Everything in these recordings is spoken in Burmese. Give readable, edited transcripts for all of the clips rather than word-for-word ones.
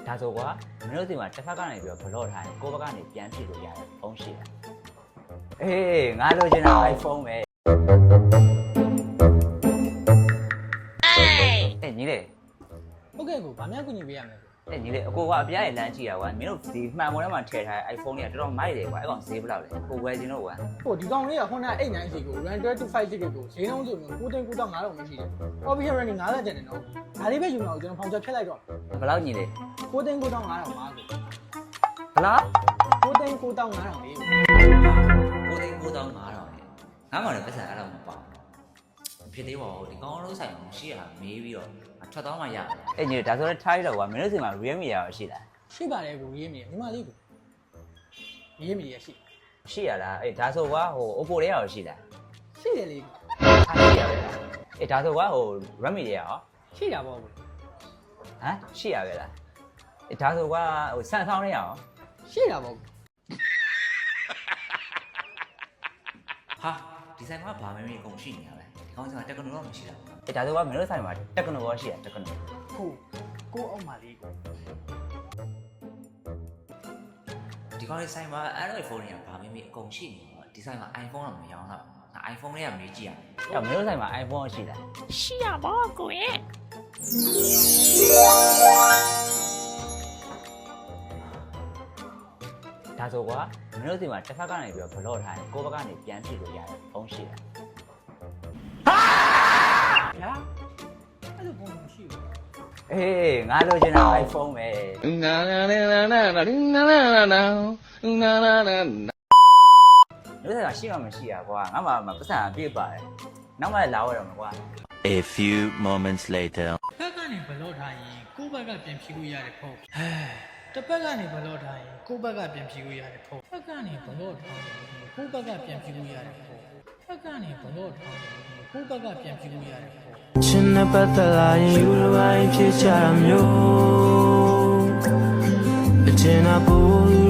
ဒါဆိုကွာမင်းတို့ဒီမှာတစ်ဖက်ကနေပြီးတော့ဘလော့ထားရင်ကိုယ့်ဘက်ကနေပြန်ဖြည့်လို့ရတယ်ဖုန်းရှိတာအေးငါလိုချင်တာ iPhone ပဲအေးညီလေး ဟုတ်ကဲ့ကိုဗာများကူညီပေးရမယ် အေးညီလေးအကိုကအပြားရလမ်းကြည့်တာကွာမင်းတို့ဒီမှန်ပေါ်ထဲမှာထည့်ထားတဲ့ iPhone တွေကတော်တော်မိုက်တယ်ကွာအဲ့ကောင်ဈေးဘယ်လောက်လဲကိုဝယ်ချင်တော့ကွာ ဟိုဒီကောင်လေးက Honda 896ကို RAM 225 GB ကိုဈေးနှုန်းဆိုမျိုး9,900ပဲရှိတယ် Official Running 90ကျန်တယ်နော်ဒါလေးပဲယူမှာကိုကျွန်တော်ဖောင်ချက်ဖြတ်လိုက်တော့ ဘယ်လောက်ညီလေး 9,900ပါကို ဘယ်လောက် 9,900လေး 9,900ငါမှလည်းပတ်စံအဲ့လောက်မပေါ့ဖြစ်သေးပါဘူးဒီကောင်လုံးဆိုင်အောင်ရှိရမေးပြီးတော့ထွက်သွားမှရတယ်အဲ့ညီဒါဆိုလည်းထားရတော့ကွာမင်းတို့စီမှာ Realme ရရှိလား ရှိပါတယ်ကိုရေးမိတယ်ညီမလေးကိုရေးမိရရှိ ရှိရလားအေးဒါဆိုကွာဟို Oppo တွေရောရှိလား ရှိတယ်လေ အားရှိရပဲလားအေးဒါဆိုကွာဟို Redmi တွေရော ရှိတာပေါ့ကို ဟမ်ရှိရပဲလားအေးဒါဆိုကွာဟို Samsung တွေရော ရှိတာပေါ့ ဟာဒီဆိုင်မှာဗာမင်းအကုန်ရှိနေရပဲဒီကောင်ကတက္ကနိုတော့မရှိတာအေးဒါဆိုကွာမင်းတို့ဆိုင်မှာတက္ကနိုရောရှိရတက္ကနို ကိုအောင်ပါလေးကို ဒီကောင်လေးဆိုင်မှာ Android phone တွေကဗာမင်းအကုန်ရှိနေတော့ဒီဆိုင်မှာ iPhone တော့မရောင်းတော့ငါ iPhone တွေကမေးကြည့်ရအောင်မင်းတို့ဆိုင်မှာ iPhone ရှိလား ရှိရပါကိုရဲ့ ဒါဆိုကွာမင်းတို့ဒီမှာတစ်ဖက်ကနေပြီးတော့ဘလော့ထားရင်ကိုယ့်ဘက်ကနေပြန်ဖြည့်လို့ရတယ်ဖုန်းရှိတာ ဗျာအဲ့လိုပုံမရှိဘူး အေးငါလိုချင်တာ iPhone ပဲတို့ကရှိမှမရှိရကွာငါမှပတ်စံပြည့်ပါတယ်နောက်မှလာရတော့မှာကွာ A few moments later. ဘက်ကနေဘလော့ထားရင်ကိုယ့်ဘက်ကပြန်ဖြေလို့ရတယ်ဖုန်းတစ်ဖက်ကနေဘလော့ထားရင်ကိုယ့်ဘက်ကပြန်ဖြေလို့ရတယ်ဖုန်းဘက်ကနေဘလော့ထားရင်ကိုယ့်ဘက်ကပြန်ဖြေလို့ရတယ်ဖုန်းဘက်ကနေဘလော့ထားရင်ကိုယ့်ဘက်ကပြန်ဖြေလို့ရတယ်ဖုန်း ချင်းနဲ့ပတ်သက်လာရင်ယူလိုင်းဖြစ်ချတာမျိုးအချင်းအပူ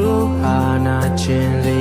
လိုဟာနာချင်းလေး